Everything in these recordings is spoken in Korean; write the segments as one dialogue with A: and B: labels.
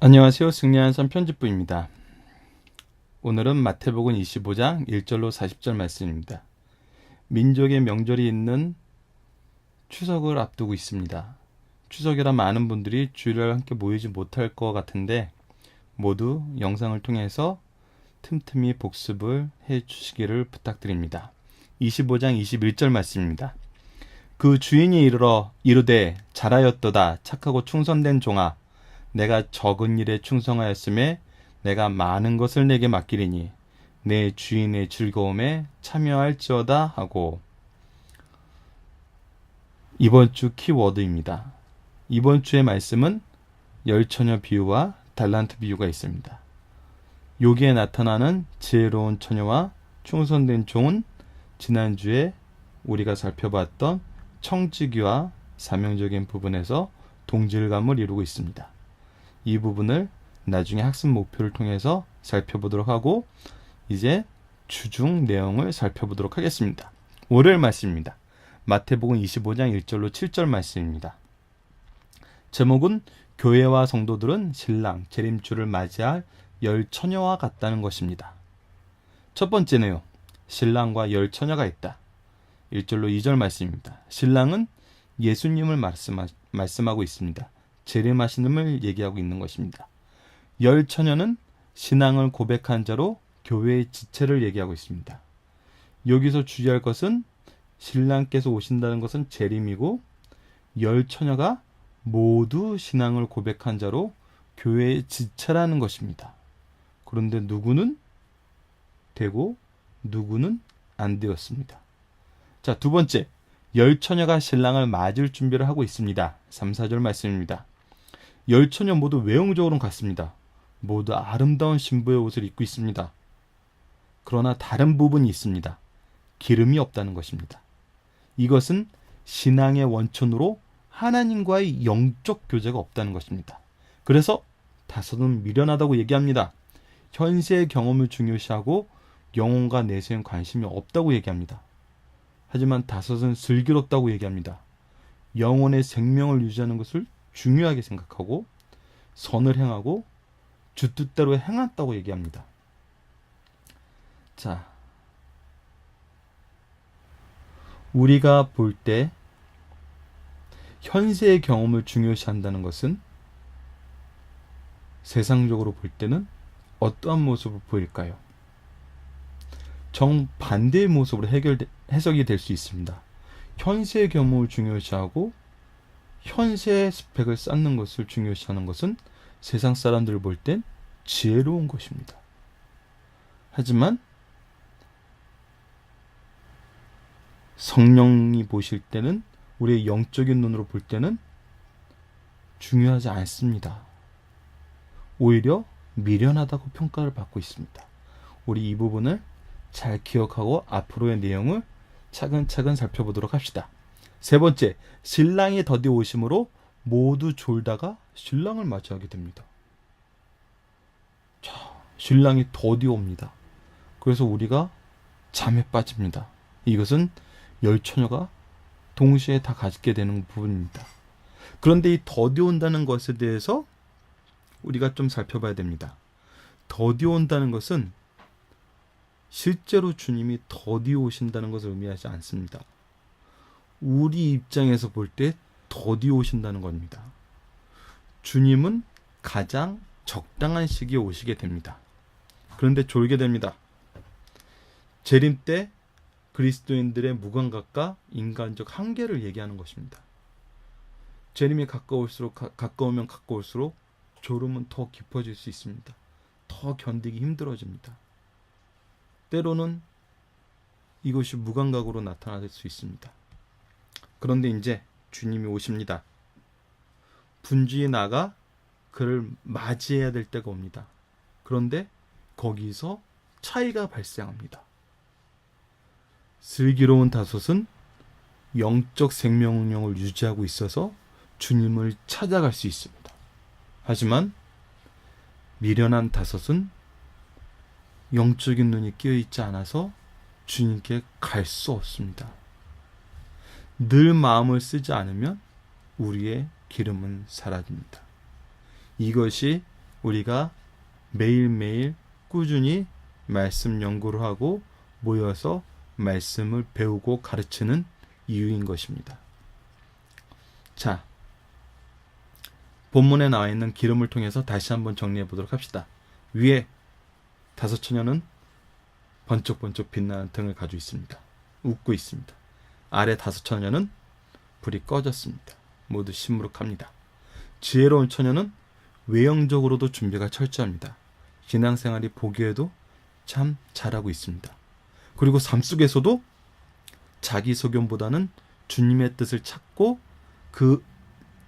A: 안녕하세요. 승리한 삶 편집부입니다. 오늘은 마태복음 25장 1절로 40절 말씀입니다. 민족의 명절이 있는 추석을 앞두고 있습니다. 추석이라 많은 분들이 주일날 함께 모이지 못할 것 같은데 모두 영상을 통해서 틈틈이 복습을 해 주시기를 부탁드립니다. 25장 21절 말씀입니다. 그 주인이 이르되 잘하였도다 착하고 충성된 종아, 내가 적은 일에 충성하였음에 내가 많은 것을 내게 맡기리니 내 주인의 즐거움에 참여할지어다 하고, 이번 주 키워드입니다. 이번 주의 말씀은 열처녀 비유와 달란트 비유가 있습니다. 여기에 나타나는 지혜로운 처녀와 충성된 종은 지난주에 우리가 살펴봤던 청지기와 사명적인 부분에서 동질감을 이루고 있습니다. 이 부분을 나중에 학습 목표를 통해서 살펴보도록 하고, 이제 주중 내용을 살펴보도록 하겠습니다. 월요일 말씀입니다. 마태복음 25장 1절로 7절 말씀입니다. 제목은 교회와 성도들은 신랑 재림주를 맞이할 열 처녀와 같다는 것입니다. 첫 번째는요, 신랑과 열 처녀가 있다. 1절로 2절 말씀입니다. 신랑은 예수님을 말씀하고 있습니다. 재림하시는을 얘기하고 있는 것입니다. 열 처녀는 신앙을 고백한 자로 교회의 지체를 얘기하고 있습니다. 여기서 주의할 것은 신랑께서 오신다는 것은 재림이고, 열 처녀가 모두 신앙을 고백한 자로 교회의 지체라는 것입니다. 그런데 누구는 되고 누구는 안 되었습니다. 자, 두 번째, 열 처녀가 신랑을 맞을 준비를 하고 있습니다. 3, 4절 말씀입니다. 열 처녀 모두 외형적으로는 같습니다. 모두 아름다운 신부의 옷을 입고 있습니다. 그러나 다른 부분이 있습니다. 기름이 없다는 것입니다. 이것은 신앙의 원천으로 하나님과의 영적 교제가 없다는 것입니다. 그래서 다섯은 미련하다고 얘기합니다. 현세의 경험을 중요시하고 영혼과 내세엔 관심이 없다고 얘기합니다. 하지만 다섯은 슬기롭다고 얘기합니다. 영혼의 생명을 유지하는 것을 중요하게 생각하고 선을 행하고 주 뜻대로 행했다고 얘기합니다. 자, 우리가 볼 때 현세의 경험을 중요시한다는 것은 세상적으로 볼 때는 어떠한 모습을 보일까요? 정반대의 모습으로 해석이 될 수 있습니다. 현세의 경험을 중요시하고 현세의 스펙을 쌓는 것을 중요시하는 것은 세상 사람들을 볼 땐 지혜로운 것입니다. 하지만 성령이 보실 때는, 우리의 영적인 눈으로 볼 때는 중요하지 않습니다. 오히려 미련하다고 평가를 받고 있습니다. 우리 이 부분을 잘 기억하고 앞으로의 내용을 차근차근 살펴보도록 합시다. 세 번째, 신랑이 더디 오심으로 모두 졸다가 신랑을 맞이하게 됩니다. 자, 신랑이 더디 옵니다. 그래서 우리가 잠에 빠집니다. 이것은 열 처녀가 동시에 다 가지게 되는 부분입니다. 그런데 이 더디 온다는 것에 대해서 우리가 좀 살펴봐야 됩니다. 더디 온다는 것은 실제로 주님이 더디 오신다는 것을 의미하지 않습니다. 우리 입장에서 볼 때 더디 오신다는 겁니다. 주님은 가장 적당한 시기에 오시게 됩니다. 그런데 졸게 됩니다. 재림 때 그리스도인들의 무감각과 인간적 한계를 얘기하는 것입니다. 재림이 가까우면 가까울수록 졸음은 더 깊어질 수 있습니다. 더 견디기 힘들어집니다. 때로는 이것이 무감각으로 나타날 수 있습니다. 그런데 이제 주님이 오십니다. 분주히 나가 그를 맞이해야 될 때가 옵니다. 그런데 거기서 차이가 발생합니다. 슬기로운 다섯은 영적 생명력을 유지하고 있어서 주님을 찾아갈 수 있습니다. 하지만 미련한 다섯은 영적인 눈이 끼어있지 않아서 주님께 갈 수 없습니다. 늘 마음을 쓰지 않으면 우리의 기름은 사라집니다. 이것이 우리가 매일매일 꾸준히 말씀 연구를 하고 모여서 말씀을 배우고 가르치는 이유인 것입니다. 자, 본문에 나와 있는 기름을 통해서 다시 한번 정리해 보도록 합시다. 위에 다섯 처녀는 번쩍번쩍 빛나는 등을 가지고 있습니다. 웃고 있습니다. 아래 다섯 처녀는 불이 꺼졌습니다. 모두 시무룩합니다. 지혜로운 처녀는 외형적으로도 준비가 철저합니다. 신앙생활이 보기에도 참 잘하고 있습니다. 그리고 삶 속에서도 자기 소견보다는 주님의 뜻을 찾고 그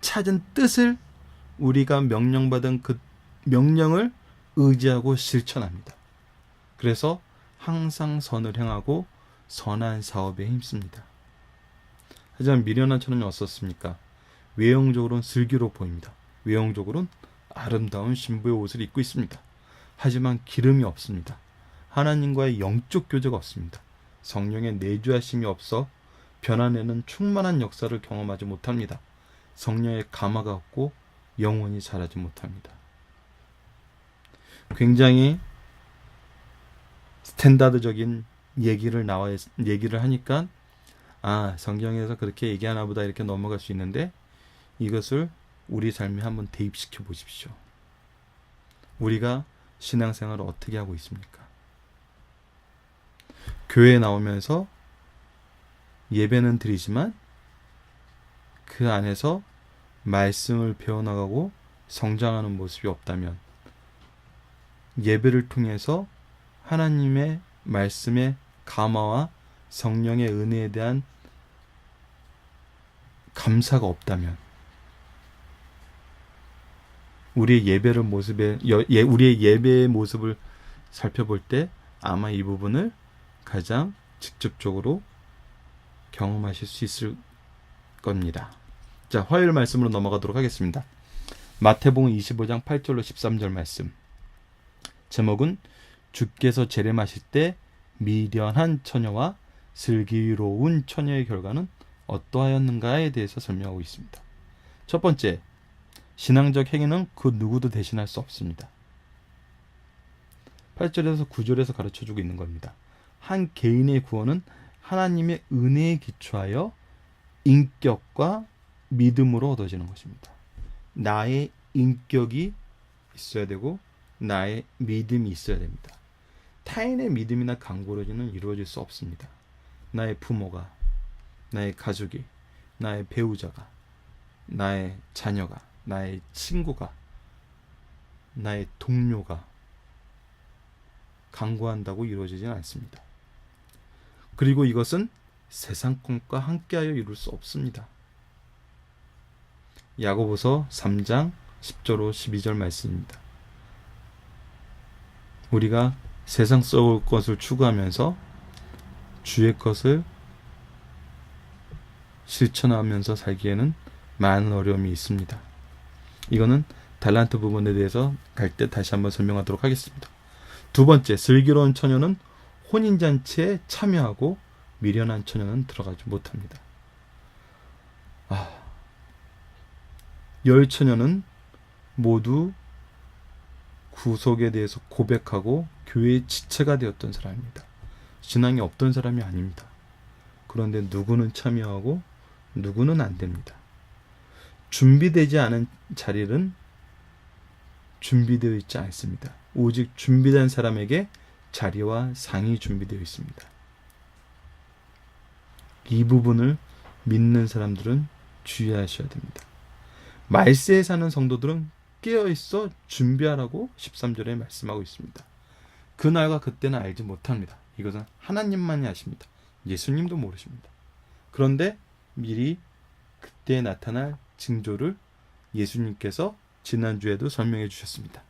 A: 찾은 뜻을 우리가 명령받은 그 명령을 의지하고 실천합니다. 그래서 항상 선을 행하고 선한 사업에 힘씁니다. 하지만 미련한 처녀는 어떻습니까? 외형적으로는 슬기로 보입니다. 외형적으로는 아름다운 신부의 옷을 입고 있습니다. 하지만 기름이 없습니다. 하나님과의 영적 교제가 없습니다. 성령의 내주하심이 없어 변화내는 충만한 역사를 경험하지 못합니다. 성령의 감화가 없고 영원히 자라지 못합니다. 굉장히 스탠다드적인 얘기를 하니까 성경에서 그렇게 얘기하나 보다 이렇게 넘어갈 수 있는데, 이것을 우리 삶에 한번 대입시켜 보십시오. 우리가 신앙생활을 어떻게 하고 있습니까? 교회에 나오면서 예배는 드리지만 그 안에서 말씀을 배워나가고 성장하는 모습이 없다면, 예배를 통해서 하나님의 말씀의 감화와 성령의 은혜에 대한 감사가 없다면, 우리의 예배의 모습을 살펴볼 때 아마 이 부분을 가장 직접적으로 경험하실 수 있을 겁니다. 자, 화요일 말씀으로 넘어가도록 하겠습니다. 마태복음 25장 8절로 13절 말씀. 제목은 주께서 재림하실 때 미련한 처녀와 슬기로운 처녀의 결과는 어떠하였는가에 대해서 설명하고 있습니다. 첫 번째, 신앙적 행위는 그 누구도 대신할 수 없습니다. 8절에서 9절에서 가르쳐주고 있는 겁니다. 한 개인의 구원은 하나님의 은혜에 기초하여 인격과 믿음으로 얻어지는 것입니다. 나의 인격이 있어야 되고 나의 믿음이 있어야 됩니다. 타인의 믿음이나 강구로는 이루어질 수 없습니다. 나의 부모가, 나의 가족이, 나의 배우자가, 나의 자녀가, 나의 친구가, 나의 동료가 강구한다고 이루어지지는 않습니다. 그리고 이것은 세상 것과 함께하여 이룰 수 없습니다. 야고보서 3장 10절로 12절 말씀입니다. 우리가 세상 썩을 것을 추구하면서 주의 것을 실천하면서 살기에는 많은 어려움이 있습니다. 이거는 달란트 부분에 대해서 갈 때 다시 한번 설명하도록 하겠습니다. 두 번째, 슬기로운 처녀는 혼인잔치에 참여하고 미련한 처녀는 들어가지 못합니다. 열 처녀는 모두 구속에 대해서 고백하고 교회의 지체가 되었던 사람입니다. 신앙이 없던 사람이 아닙니다. 그런데 누구는 참여하고 누구는 안 됩니다. 준비되지 않은 자리는 준비되어 있지 않습니다. 오직 준비된 사람에게 자리와 상이 준비되어 있습니다. 이 부분을 믿는 사람들은 주의하셔야 됩니다. 말세에 사는 성도들은 깨어있어 준비하라고 13절에 말씀하고 있습니다. 그날과 그때는 알지 못합니다. 이것은 하나님만이 아십니다. 예수님도 모르십니다. 그런데 미리 그때 나타날 징조를 예수님께서 지난주에도 설명해 주셨습니다.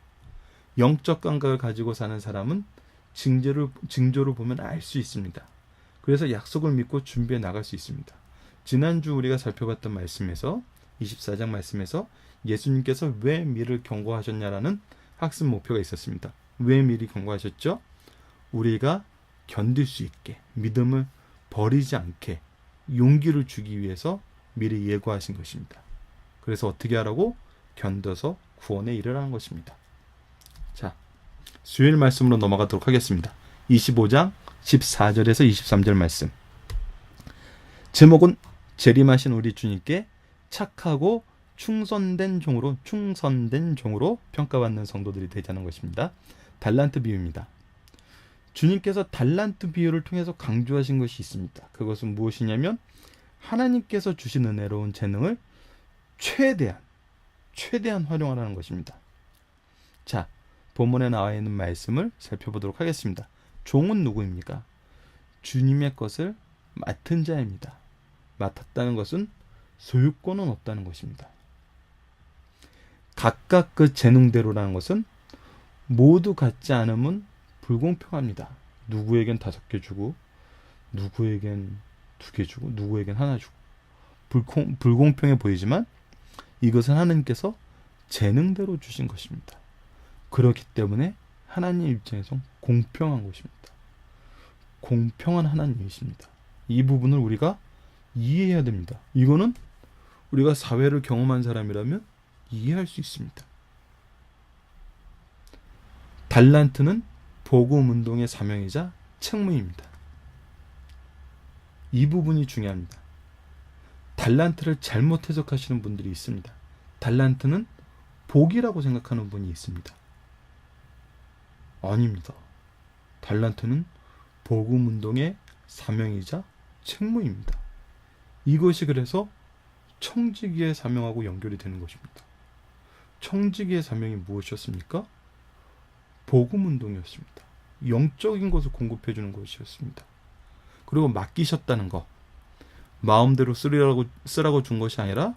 A: 영적 감각을 가지고 사는 사람은 징조를 보면 알 수 있습니다. 그래서 약속을 믿고 준비해 나갈 수 있습니다. 지난주 우리가 살펴봤던 말씀에서 24장 말씀에서 예수님께서 왜 미를 경고하셨냐라는 학습 목표가 있었습니다. 왜 미리 경고하셨죠? 우리가 견딜 수 있게, 믿음을 버리지 않게 용기를 주기 위해서 미리 예고하신 것입니다. 그래서 어떻게 하라고? 견뎌서 구원에 이르라는 것입니다. 자, 수요일 말씀으로 넘어가도록 하겠습니다. 25장 14절에서 23절 말씀. 제목은 재림하신 우리 주님께 착하고 충성된 종으로 평가받는 성도들이 되자는 것입니다. 달란트 비유입니다. 주님께서 달란트 비유를 통해서 강조하신 것이 있습니다. 그것은 무엇이냐면 하나님께서 주신 은혜로운 재능을 최대한 활용하라는 것입니다. 자, 본문에 나와 있는 말씀을 살펴보도록 하겠습니다. 종은 누구입니까? 주님의 것을 맡은 자입니다. 맡았다는 것은 소유권은 없다는 것입니다. 각각 그 재능대로라는 것은 모두 같지 않으면 불공평합니다. 누구에겐 5개 주고 누구에겐 2개 주고 누구에겐 하나 주고 불공평해 보이지만 이것은 하나님께서 재능대로 주신 것입니다. 그렇기 때문에 하나님 입장에서 공평한 것입니다. 공평한 하나님이십니다. 이 부분을 우리가 이해해야 됩니다. 이거는 우리가 사회를 경험한 사람이라면 이해할 수 있습니다. 달란트는 복음운동의 사명이자 책무입니다. 이 부분이 중요합니다. 달란트를 잘못 해석하시는 분들이 있습니다. 달란트는 복이라고 생각하는 분이 있습니다. 아닙니다. 달란트는 복음운동의 사명이자 책무입니다. 이것이 그래서 청지기의 사명하고 연결이 되는 것입니다. 청지기의 사명이 무엇이었습니까? 복음운동이었습니다. 영적인 것을 공급해 주는 것이었습니다. 그리고 맡기셨다는 것, 마음대로 쓰라고 준 것이 아니라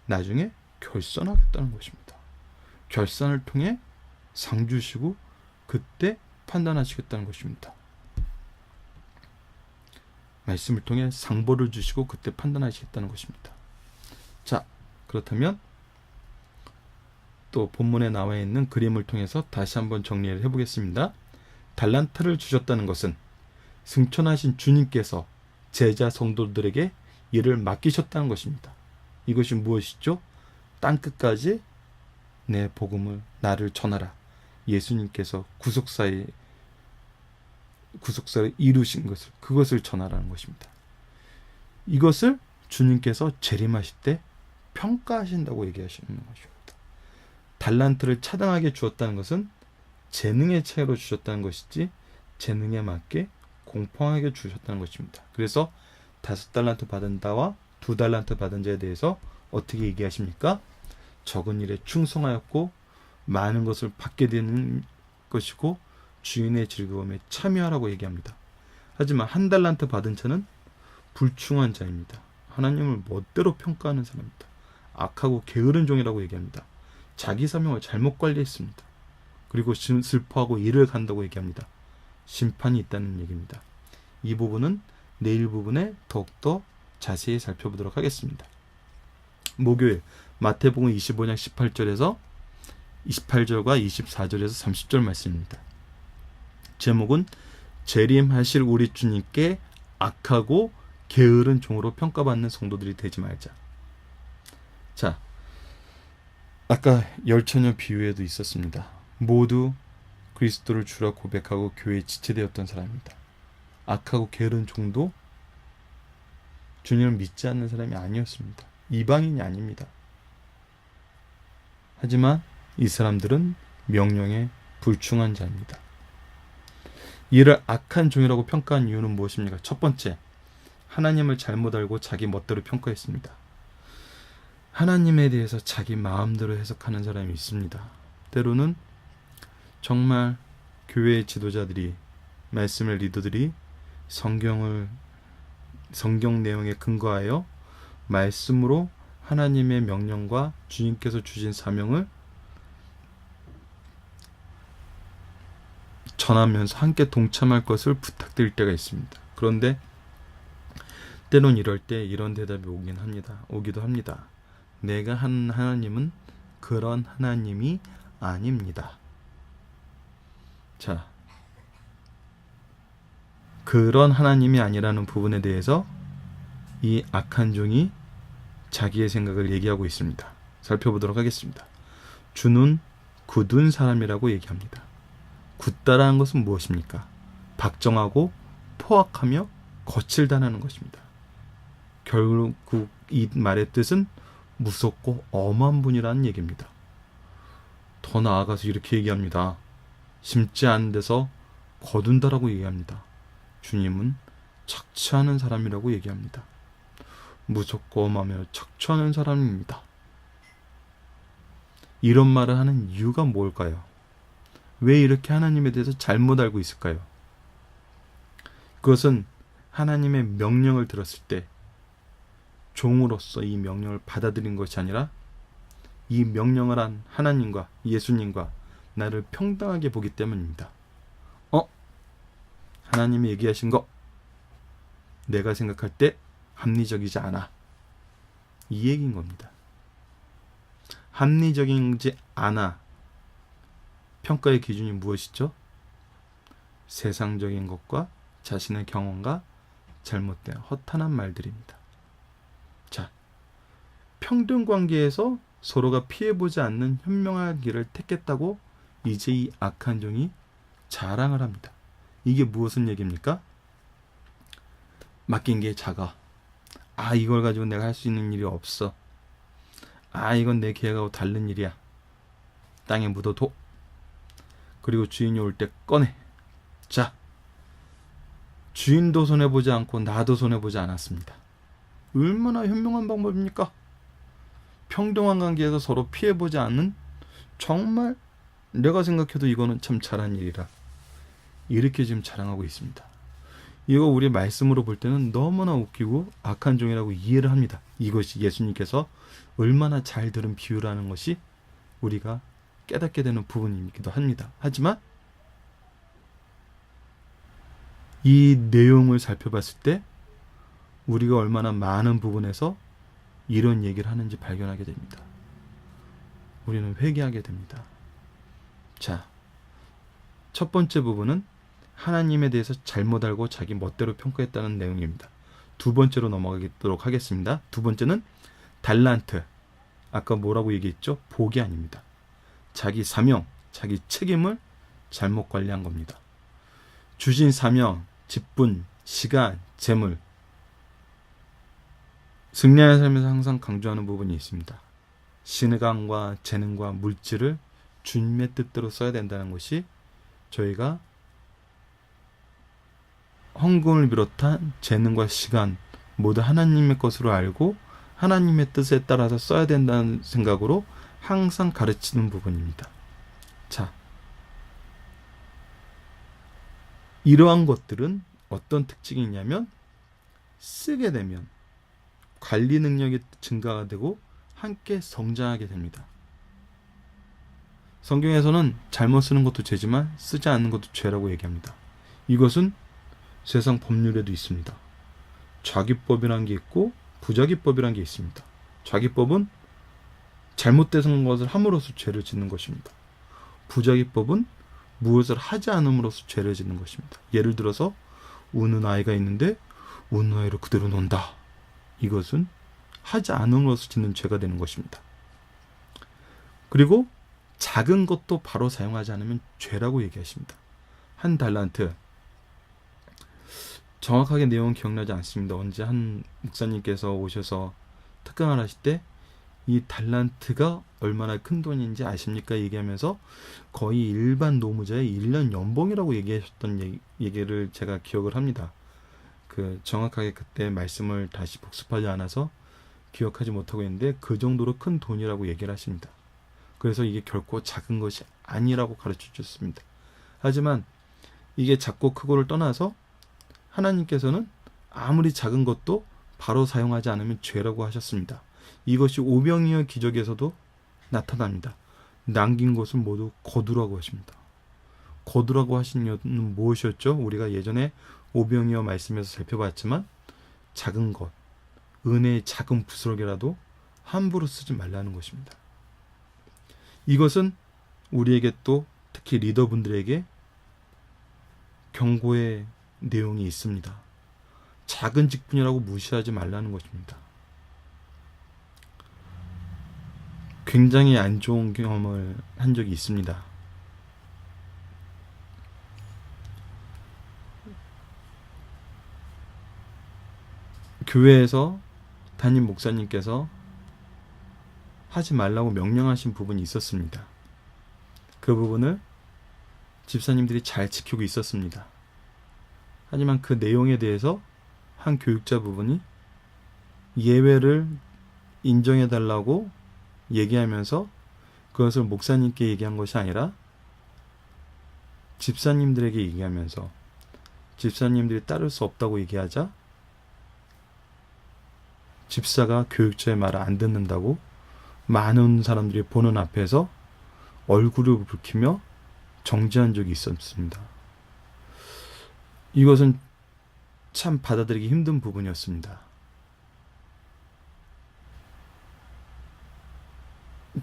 A: 나중에 결산하겠다는 것입니다. 결산을 통해 상 주시고 그때 판단하시겠다는 것입니다. 말씀을 통해 상보를 주시고 그때 판단하시겠다는 것입니다. 자, 그렇다면 또 본문에 나와 있는 그림을 통해서 다시 한번 정리를 해보겠습니다. 달란트를 주셨다는 것은 승천하신 주님께서 제자 성도들에게 일을 맡기셨다는 것입니다. 이것이 무엇이죠? 땅끝까지 내 복음을 나를 전하라. 예수님께서 구속사를 이루신 것을, 그것을 전하라는 것입니다. 이것을 주님께서 재림하실 때 평가하신다고 얘기하시는 것입니다. 달란트를 차등하게 주었다는 것은 재능의 차이로 주셨다는 것이지 재능에 맞게 공평하게 주셨다는 것입니다. 그래서 5달란트 받은 자와 2달란트 받은 자에 대해서 어떻게 얘기하십니까? 적은 일에 충성하였고 많은 것을 받게 되는 것이고 주인의 즐거움에 참여하라고 얘기합니다. 하지만 1달란트 받은 자는 불충한 자입니다. 하나님을 멋대로 평가하는 사람입니다. 악하고 게으른 종이라고 얘기합니다. 자기 사명을 잘못 관리했습니다. 그리고 슬퍼하고 일을 간다고 얘기합니다. 심판이 있다는 얘기입니다. 이 부분은 내일 부분에 더욱더 자세히 살펴보도록 하겠습니다. 목요일 마태복음 25장 18절과 24절에서 30절 말씀입니다. 제목은 재림하실 우리 주님께 악하고 게으른 종으로 평가받는 성도들이 되지 말자. 자, 아까 열처녀 비유에도 있었습니다. 모두 그리스도를 주라 고백하고 교회에 지체되었던 사람입니다. 악하고 게으른 종도 주님을 믿지 않는 사람이 아니었습니다. 이방인이 아닙니다. 하지만 이 사람들은 명령에 불충한 자입니다. 이를 악한 종이라고 평가한 이유는 무엇입니까? 첫 번째, 하나님을 잘못 알고 자기 멋대로 평가했습니다. 하나님에 대해서 자기 마음대로 해석하는 사람이 있습니다. 때로는 정말 교회의 지도자들이, 말씀의 리더들이 성경 내용에 근거하여 말씀으로 하나님의 명령과 주님께서 주신 사명을 전하면서 함께 동참할 것을 부탁드릴 때가 있습니다. 그런데 때론 이럴 때 이런 대답이 오기도 합니다. 내가 한 하나님은 그런 하나님이 아닙니다. 자, 그런 하나님이 아니라는 부분에 대해서 이 악한 종이 자기의 생각을 얘기하고 있습니다. 살펴보도록 하겠습니다. 주는 굳은 사람이라고 얘기합니다. 굳다라는 것은 무엇입니까? 박정하고 포악하며 거칠다는 것입니다. 결국 이 말의 뜻은 무섭고 엄한 분이라는 얘기입니다. 더 나아가서 이렇게 얘기합니다. 심지 않은 데서 거둔다라고 얘기합니다. 주님은 착취하는 사람이라고 얘기합니다. 무섭고 엄하며 척추하는 사람입니다. 이런 말을 하는 이유가 뭘까요? 왜 이렇게 하나님에 대해서 잘못 알고 있을까요? 그것은 하나님의 명령을 들었을 때 종으로서 이 명령을 받아들인 것이 아니라 이 명령을 한 하나님과 예수님과 나를 평등하게 보기 때문입니다. 하나님이 얘기하신 거 내가 생각할 때 합리적이지 않아. 이 얘기인 겁니다. 합리적이지 않아. 평가의 기준이 무엇이죠? 세상적인 것과 자신의 경험과 잘못된 허탄한 말들입니다. 자, 평등 관계에서 서로가 피해보지 않는 현명한 길을 택했다고 이제 이 악한 종이 자랑을 합니다. 이게 무슨 얘기입니까? 맡긴 게 작아. 이걸 가지고 내가 할 수 있는 일이 없어. 이건 내 계획하고 다른 일이야. 땅에 묻어둬. 그리고 주인이 올 때 꺼내. 자, 주인도 손해보지 않고 나도 손해보지 않았습니다. 얼마나 현명한 방법입니까? 평등한 관계에서 서로 피해보지 않는, 정말 내가 생각해도 이거는 참 잘한 일이라, 이렇게 지금 자랑하고 있습니다. 이거 우리 말씀으로 볼 때는 너무나 웃기고 악한 종이라고 이해를 합니다. 이것이 예수님께서 얼마나 잘 들은 비유라는 것이 우리가 깨닫게 되는 부분이기도 합니다. 하지만 이 내용을 살펴봤을 때 우리가 얼마나 많은 부분에서 이런 얘기를 하는지 발견하게 됩니다. 우리는 회개하게 됩니다. 자, 첫 번째 부분은 하나님에 대해서 잘못 알고 자기 멋대로 평가했다는 내용입니다. 두 번째로 넘어가도록 하겠습니다. 두 번째는 달란트. 아까 뭐라고 얘기했죠? 복이 아닙니다. 자기 사명, 자기 책임을 잘못 관리한 겁니다. 주신 사명, 직분, 시간, 재물. 승리하는 삶에서 항상 강조하는 부분이 있습니다. 시간과 재능과 물질을 주님의 뜻대로 써야 된다는 것이 저희가 헌금을 비롯한 재능과 시간 모두 하나님의 것으로 알고 하나님의 뜻에 따라서 써야 된다는 생각으로 항상 가르치는 부분입니다. 자, 이러한 것들은 어떤 특징이 있냐면 쓰게 되면 관리 능력이 증가가 되고 함께 성장하게 됩니다. 성경에서는 잘못 쓰는 것도 죄지만 쓰지 않는 것도 죄라고 얘기합니다. 이것은 세상 법률에도 있습니다. 자기법이라는 게 있고 부자기법이라는 게 있습니다. 자기법은 잘못된 것을 함으로써 죄를 짓는 것입니다. 부자기법은 무엇을 하지 않음으로써 죄를 짓는 것입니다. 예를 들어서 우는 아이가 있는데 우는 아이를 그대로 논다. 이것은 하지 않음으로써 짓는 죄가 되는 것입니다. 그리고 작은 것도 바로 사용하지 않으면 죄라고 얘기하십니다. 한 달란트, 정확하게 내용은 기억나지 않습니다. 언제 한 목사님께서 오셔서 특강을 하실 때 이 달란트가 얼마나 큰 돈인지 아십니까? 얘기하면서 거의 일반 노무자의 1년 연봉이라고 얘기하셨던 얘기를 제가 기억을 합니다. 정확하게 그때 말씀을 다시 복습하지 않아서 기억하지 못하고 있는데 그 정도로 큰 돈이라고 얘기를 하십니다. 그래서 이게 결코 작은 것이 아니라고 가르쳐 주셨습니다. 하지만 이게 작고 크고를 떠나서 하나님께서는 아무리 작은 것도 바로 사용하지 않으면 죄라고 하셨습니다. 이것이 오병이어 기적에서도 나타납니다. 남긴 것은 모두 거두라고 하십니다. 거두라고 하신 이유는 무엇이었죠? 우리가 예전에 오병이어 말씀에서 살펴봤지만 작은 것, 은혜의 작은 부스러기라도 함부로 쓰지 말라는 것입니다. 이것은 우리에게 또 특히 리더분들에게 경고의 내용이 있습니다. 작은 직분이라고 무시하지 말라는 것입니다. 굉장히 안 좋은 경험을 한 적이 있습니다. 교회에서 담임 목사님께서 하지 말라고 명령하신 부분이 있었습니다. 그 부분을 집사님들이 잘 지키고 있었습니다. 하지만 그 내용에 대해서 한 교육자 부분이 예외를 인정해달라고 얘기하면서 그것을 목사님께 얘기한 것이 아니라 집사님들에게 얘기하면서 집사님들이 따를 수 없다고 얘기하자 집사가 교육자의 말을 안 듣는다고 많은 사람들이 보는 앞에서 얼굴을 붉히며 정지한 적이 있었습니다. 이것은 참 받아들이기 힘든 부분이었습니다.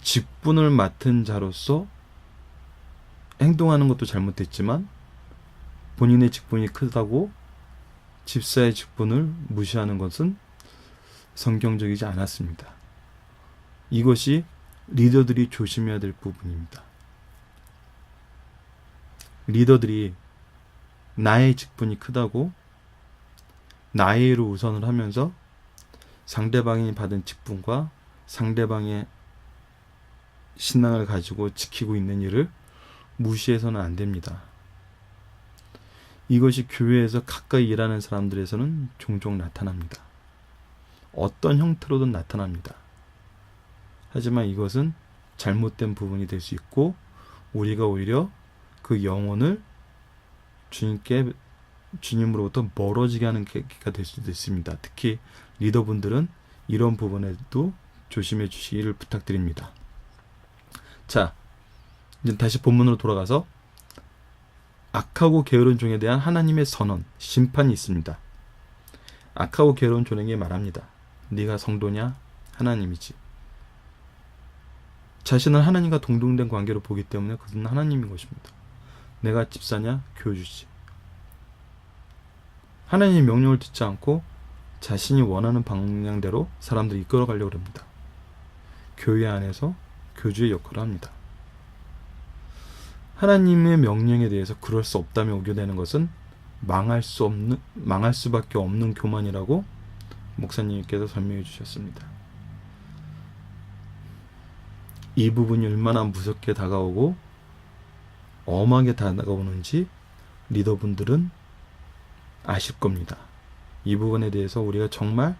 A: 직분을 맡은 자로서 행동하는 것도 잘못됐지만 본인의 직분이 크다고 집사의 직분을 무시하는 것은 성경적이지 않았습니다. 이것이 리더들이 조심해야 될 부분입니다. 리더들이 나의 직분이 크다고 나의 일을 우선을 하면서 상대방이 받은 직분과 상대방의 신앙을 가지고 지키고 있는 일을 무시해서는 안 됩니다. 이것이 교회에서 가까이 일하는 사람들에서는 종종 나타납니다. 어떤 형태로든 나타납니다. 하지만 이것은 잘못된 부분이 될 수 있고 우리가 오히려 그 영혼을 주님으로부터 멀어지게 하는 계기가 될 수도 있습니다. 특히 리더분들은 이런 부분에도 조심해 주시기를 부탁드립니다. 자, 이제 다시 본문으로 돌아가서 악하고 게으른 종에 대한 하나님의 선언, 심판이 있습니다. 악하고 게으른 종에게 말합니다. 네가 성도냐? 하나님이지. 자신을 하나님과 동등된 관계로 보기 때문에 그것은 하나님인 것입니다. 내가 집사냐? 교주지. 하나님의 명령을 듣지 않고 자신이 원하는 방향대로 사람들을 이끌어가려고 합니다. 교회 안에서 교주의 역할을 합니다. 하나님의 명령에 대해서 그럴 수 없다며 우겨대는 것은 망할 수밖에 없는 교만이라고 목사님께서 설명해 주셨습니다. 이 부분이 얼마나 무섭게 다가오고 엄하게 다가오는지 리더분들은 아실 겁니다. 이 부분에 대해서 우리가 정말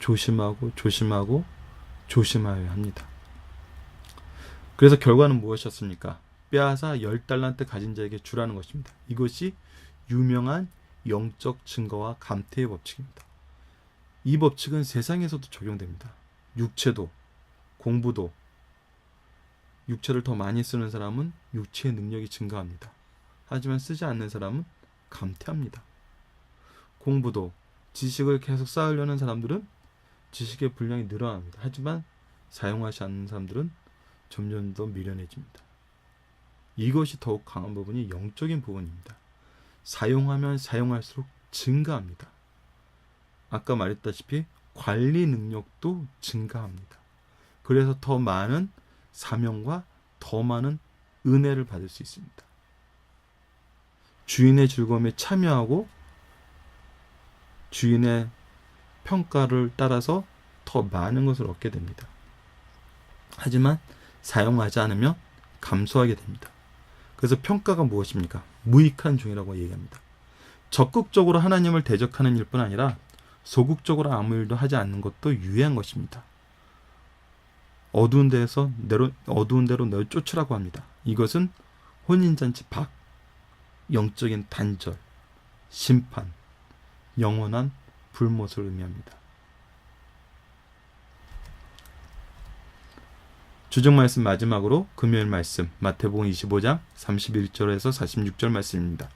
A: 조심하여야 합니다. 그래서 결과는 무엇이었습니까? 빼앗아 10달란트 가진 자에게 주라는 것입니다. 이것이 유명한 영적 증거와 감퇴의 법칙입니다. 이 법칙은 세상에서도 적용됩니다. 육체도, 공부도, 육체를 더 많이 쓰는 사람은 육체의 능력이 증가합니다. 하지만 쓰지 않는 사람은 감퇴합니다. 공부도, 지식을 계속 쌓으려는 사람들은 지식의 분량이 늘어납니다. 하지만 사용하지 않는 사람들은 점점 더 미련해집니다. 이것이 더욱 강한 부분이 영적인 부분입니다. 사용하면 사용할수록 증가합니다. 아까 말했다시피 관리 능력도 증가합니다. 그래서 더 많은 사명과 더 많은 은혜를 받을 수 있습니다. 주인의 즐거움에 참여하고 주인의 평가를 따라서 더 많은 것을 얻게 됩니다. 하지만 사용하지 않으면 감소하게 됩니다. 그래서 평가가 무엇입니까? 무익한 종이라고 얘기합니다. 적극적으로 하나님을 대적하는 일뿐 아니라 소극적으로 아무 일도 하지 않는 것도 유해한 것입니다. 어두운 데로 내쫓으라고 합니다. 이것은 혼인잔치 밖, 영적인 단절, 심판, 영원한 불못을 의미합니다. 주중 말씀 마지막으로 금요일 말씀 마태복음 25장 31절에서 46절 말씀입니다.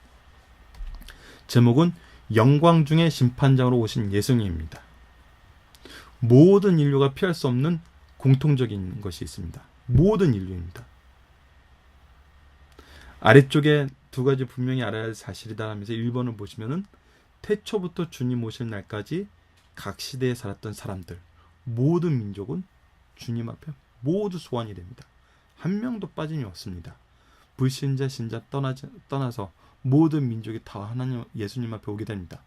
A: 제목은 영광 중에 심판장으로 오신 예수님입니다. 모든 인류가 피할 수 없는 공통적인 것이 있습니다. 모든 인류입니다. 아래쪽에 두 가지 분명히 알아야 할 사실이다 하면서 1번을 보시면은 태초부터 주님 오실 날까지 각 시대에 살았던 사람들, 모든 민족은 주님 앞에 모두 소환이 됩니다. 한 명도 빠짐이 없습니다. 불신자, 신자 떠나서 모든 민족이 다 하나님 예수님 앞에 오게 됩니다.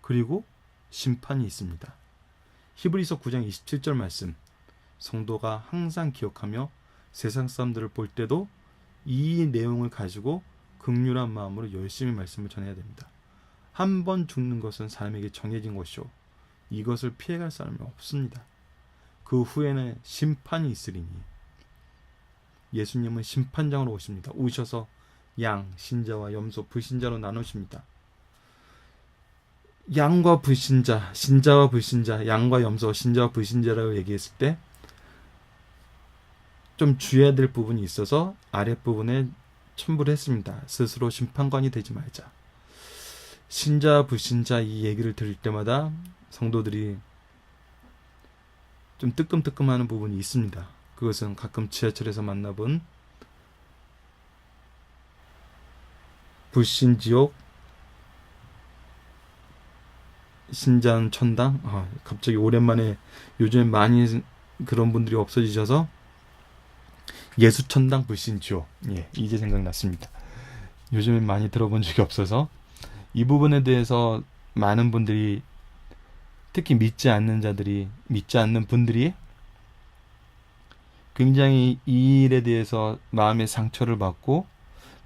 A: 그리고 심판이 있습니다. 히브리서 9장 27절 말씀, 성도가 항상 기억하며 세상 사람들을 볼 때도 이 내용을 가지고 긍휼한 마음으로 열심히 말씀을 전해야 됩니다. 한 번 죽는 것은 사람에게 정해진 것이요 이것을 피해갈 사람이 없습니다. 그 후에는 심판이 있으리니 예수님은 심판장으로 오십니다. 오셔서 양, 신자와 염소, 불신자로 나누십니다. 양과 불신자, 신자와 불신자, 양과 염소, 신자와 불신자라고 얘기했을 때 좀 주의해야 될 부분이 있어서 아랫부분에 첨부를 했습니다. 스스로 심판관이 되지 말자. 신자, 불신자 이 얘기를 들을 때마다 성도들이 좀 뜨끔뜨끔하는 부분이 있습니다. 그것은 가끔 지하철에서 만나본 불신지옥, 신자는 천당. 갑자기 오랜만에 요즘에 많이 그런 분들이 없어지셔서 예수천당 불신지옥. 이제 생각났습니다. 요즘에 많이 들어본 적이 없어서 이 부분에 대해서 많은 분들이 특히 믿지 않는 분들이 굉장히 이 일에 대해서 마음의 상처를 받고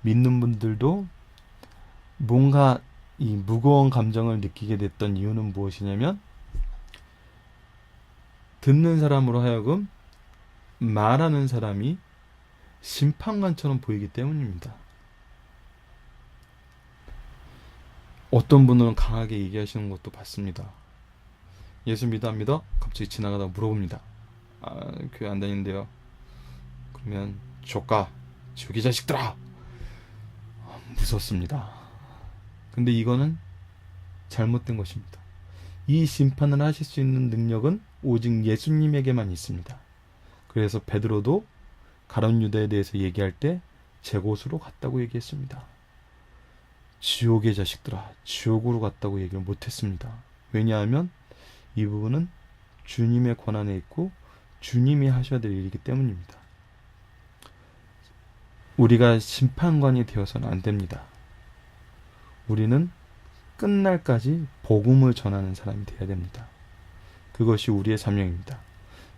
A: 믿는 분들도 뭔가 이 무거운 감정을 느끼게 됐던 이유는 무엇이냐면 듣는 사람으로 하여금 말하는 사람이 심판관처럼 보이기 때문입니다. 어떤 분은 강하게 얘기하시는 것도 봤습니다. 예수 믿어 안 믿어? 갑자기 지나가다 물어봅니다. 교회 안 다니는데요. 그러면 조카, 지옥의 자식들아! 무섭습니다. 근데 이거는 잘못된 것입니다. 이 심판을 하실 수 있는 능력은 오직 예수님에게만 있습니다. 그래서 베드로도 가룟 유다에 대해서 얘기할 때 제 곳으로 갔다고 얘기했습니다. 지옥의 자식들아, 지옥으로 갔다고 얘기를 못했습니다. 왜냐하면 이 부분은 주님의 권한에 있고 주님이 하셔야 될 일이기 때문입니다. 우리가 심판관이 되어서는 안 됩니다. 우리는 끝날까지 복음을 전하는 사람이 되어야 됩니다. 그것이 우리의 사명입니다.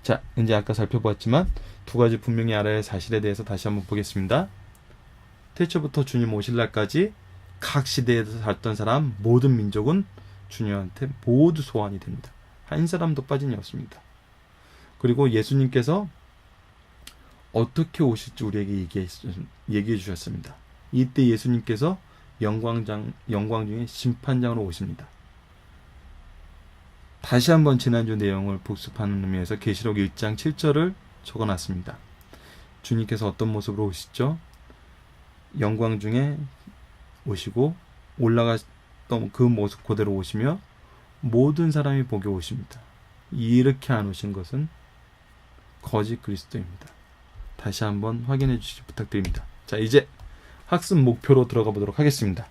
A: 자, 이제 아까 살펴보았지만 두 가지 분명히 알아야 할 사실에 대해서 다시 한번 보겠습니다. 태초부터 주님 오실 날까지 각 시대에서 살던 사람 모든 민족은 주님한테 모두 소환이 됩니다. 한 사람도 빠짐이 없습니다. 그리고 예수님께서 어떻게 오실지 우리에게 얘기해 주셨습니다. 이때 예수님께서 영광 중에 심판장으로 오십니다. 다시 한번 지난주 내용을 복습하는 의미에서 계시록 1장 7절을 적어놨습니다. 주님께서 어떤 모습으로 오시죠? 영광 중에 오시고 올라갔던 그 모습 그대로 오시며 모든 사람이 보게 오십니다. 이렇게 안 오신 것은 거짓 그리스도입니다. 다시 한번 확인해 주시기 부탁드립니다. 자, 이제 학습 목표로 들어가 보도록 하겠습니다.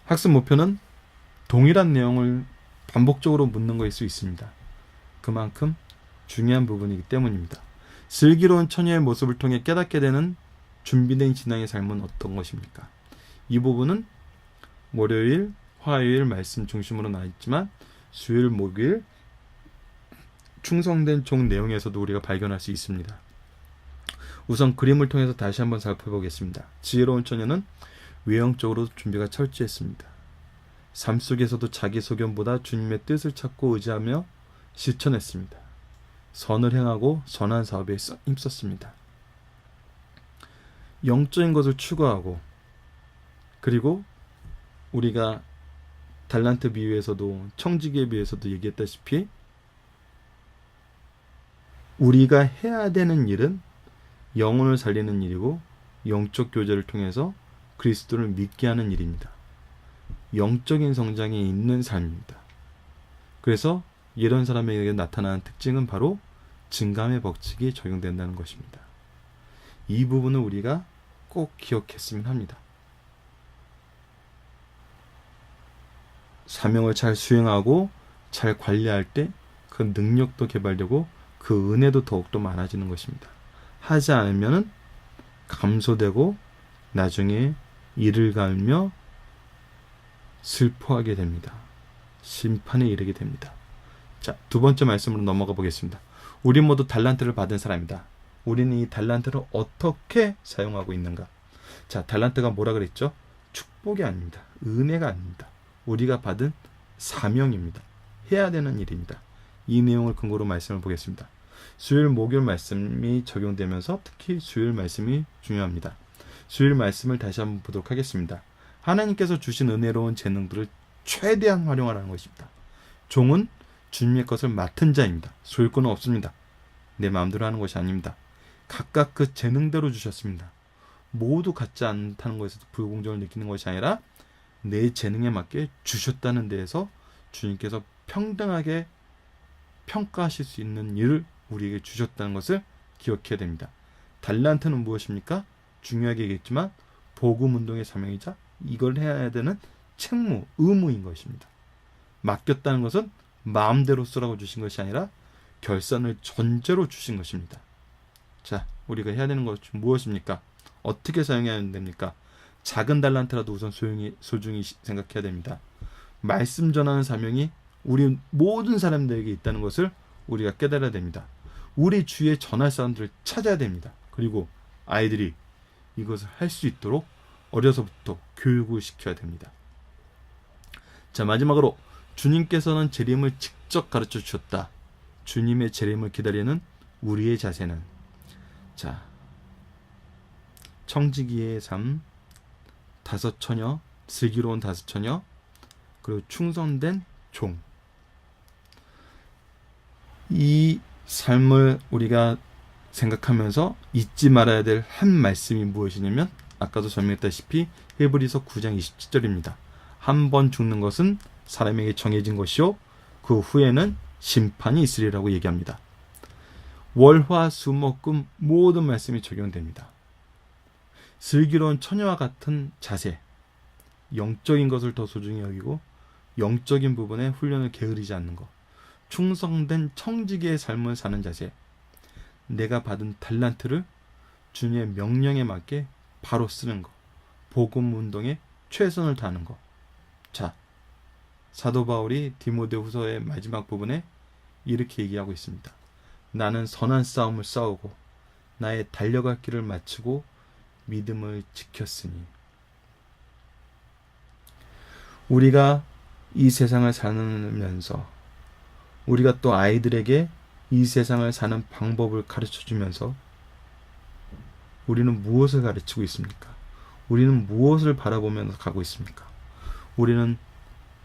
A: 학습 목표는 동일한 내용을 반복적으로 묻는 것일 수 있습니다. 그만큼 중요한 부분이기 때문입니다. 슬기로운 처녀의 모습을 통해 깨닫게 되는 준비된 신앙의 삶은 어떤 것입니까? 이 부분은 월요일, 화요일 말씀 중심으로 나와 있지만 수요일, 목요일 충성된 종 내용에서도 우리가 발견할 수 있습니다. 우선 그림을 통해서 다시 한번 살펴보겠습니다. 지혜로운 처녀는 외형적으로 준비가 철저했습니다. 삶 속에서도 자기 소견보다 주님의 뜻을 찾고 의지하며 실천했습니다. 선을 행하고 선한 사업에 힘썼습니다. 영적인 것을 추구하고 그리고 우리가 달란트 비유에서도 청지기에 비해서도 얘기했다시피 우리가 해야 되는 일은 영혼을 살리는 일이고 영적 교제를 통해서 그리스도를 믿게 하는 일입니다. 영적인 성장이 있는 삶입니다. 그래서 이런 사람에게 나타나는 특징은 바로 증감의 법칙이 적용된다는 것입니다. 이 부분을 우리가 꼭 기억했으면 합니다. 사명을 잘 수행하고 잘 관리할 때 그 능력도 개발되고 그 은혜도 더욱더 많아지는 것입니다. 하지 않으면 감소되고 나중에 이를 갈며 슬퍼하게 됩니다. 심판에 이르게 됩니다. 자, 두 번째 말씀으로 넘어가 보겠습니다. 우리 모두 달란트를 받은 사람이다. 우리는 이 달란트를 어떻게 사용하고 있는가? 자, 달란트가 뭐라 그랬죠? 축복이 아닙니다. 은혜가 아닙니다. 우리가 받은 사명입니다. 해야 되는 일입니다. 이 내용을 근거로 말씀을 보겠습니다. 수요일, 목요일 말씀이 적용되면서 특히 수요일 말씀이 중요합니다. 수요일 말씀을 다시 한번 보도록 하겠습니다. 하나님께서 주신 은혜로운 재능들을 최대한 활용하라는 것입니다. 종은 주님의 것을 맡은 자입니다. 소유권은 없습니다. 내 마음대로 하는 것이 아닙니다. 각각 그 재능대로 주셨습니다. 모두 같지 않다는 것에서 불공정을 느끼는 것이 아니라 내 재능에 맞게 주셨다는 데에서 주님께서 평등하게 평가하실 수 있는 일을 우리에게 주셨다는 것을 기억해야 됩니다. 달란트는 무엇입니까? 중요하게 얘기했지만 복음운동의 사명이자 이걸 해야 되는 책무, 의무인 것입니다. 맡겼다는 것은 마음대로 쓰라고 주신 것이 아니라 결산을 전제로 주신 것입니다. 자, 우리가 해야 되는 것이 무엇입니까? 어떻게 사용해야 됩니까? 작은 달란트라도 우선 소중히 생각해야 됩니다. 말씀 전하는 사명이 우리 모든 사람들에게 있다는 것을 우리가 깨달아야 됩니다. 우리 주위에 전할 사람들을 찾아야 됩니다. 그리고 아이들이 이것을 할 수 있도록 어려서부터 교육을 시켜야 됩니다. 자, 마지막으로 주님께서는 재림을 직접 가르쳐 주셨다. 주님의 재림을 기다리는 우리의 자세는, 자, 청지기의 삶, 다섯 처녀, 슬기로운 다섯 처녀, 그리고 충성된 종. 이 삶을 우리가 생각하면서 잊지 말아야 될 한 말씀이 무엇이냐면 아까도 설명했다시피 히브리서 9장 27절입니다. 한 번 죽는 것은 사람에게 정해진 것이요 그 후에는 심판이 있으리라고 얘기합니다. 월화수목금 모든 말씀이 적용됩니다. 슬기로운 처녀와 같은 자세, 영적인 것을 더 소중히 여기고 영적인 부분에 훈련을 게으르지 않는 것, 충성된 청지기의 삶을 사는 자세, 내가 받은 달란트를 주님의 명령에 맞게 바로 쓰는 것, 복음 운동에 최선을 다하는 것. 자, 사도 바울이 디모데후서의 마지막 부분에 이렇게 얘기하고 있습니다. 나는 선한 싸움을 싸우고 나의 달려갈 길을 마치고 믿음을 지켰으니. 우리가 이 세상을 살면서 우리가 또 아이들에게 이 세상을 사는 방법을 가르쳐주면서 우리는 무엇을 가르치고 있습니까? 우리는 무엇을 바라보면서 가고 있습니까? 우리는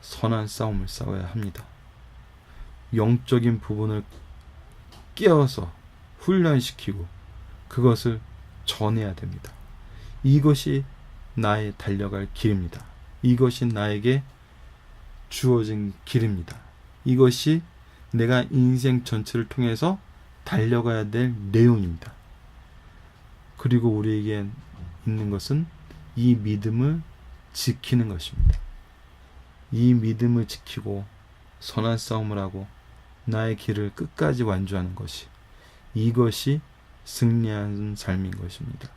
A: 선한 싸움을 싸워야 합니다. 영적인 부분을 깨워서 훈련시키고 그것을 전해야 됩니다. 이것이 나의 달려갈 길입니다. 이것이 나에게 주어진 길입니다. 이것이 내가 인생 전체를 통해서 달려가야 될 내용입니다. 그리고 우리에게 있는 것은 이 믿음을 지키는 것입니다. 이 믿음을 지키고 선한 싸움을 하고 나의 길을 끝까지 완주하는 것이, 이것이 승리하는 삶인 것입니다.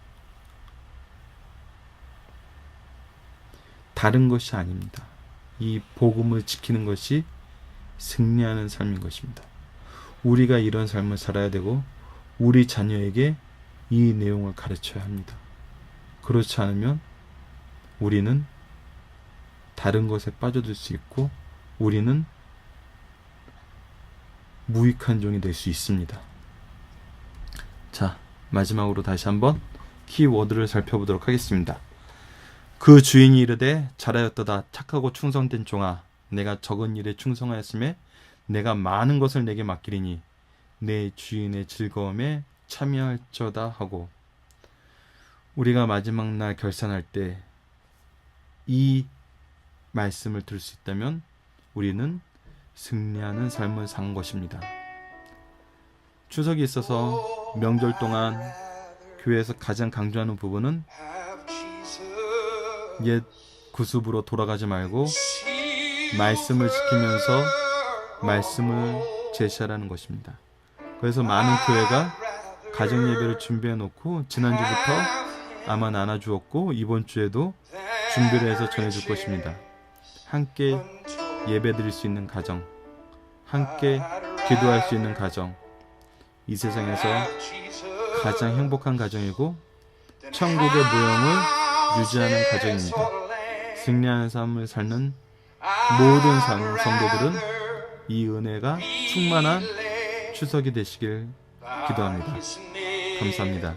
A: 다른 것이 아닙니다. 이 복음을 지키는 것이 승리하는 삶인 것입니다. 우리가 이런 삶을 살아야 되고 우리 자녀에게 이 내용을 가르쳐야 합니다. 그렇지 않으면 우리는 다른 것에 빠져들 수 있고 우리는 무익한 종이 될 수 있습니다. 자, 마지막으로 다시 한번 키워드를 살펴보도록 하겠습니다. 그 주인이 이르되 잘하였도다 착하고 충성된 종아, 내가 적은 일에 충성하였음에 내가 많은 것을 내게 맡기리니 내 주인의 즐거움에 참여할저다 하고, 우리가 마지막 날 결산할 때 이 말씀을 들을 수 있다면 우리는 승리하는 삶을 산 것입니다. 추석이 있어서 명절 동안 교회에서 가장 강조하는 부분은 옛 구습으로 돌아가지 말고 말씀을 지키면서 말씀을 제시하라는 것입니다. 그래서 많은 교회가 가정 예배를 준비해 놓고 지난주부터 아마 나눠주었고 이번 주에도 준비를 해서 전해줄 것입니다. 함께 예배 드릴 수 있는 가정, 함께 기도할 수 있는 가정, 이 세상에서 가장 행복한 가정이고 천국의 모형을 유지하는 가정입니다. 승리하는 삶을 사는 모든 성도들은 이 은혜가 충만한 추석이 되시길 기도합니다. 감사합니다.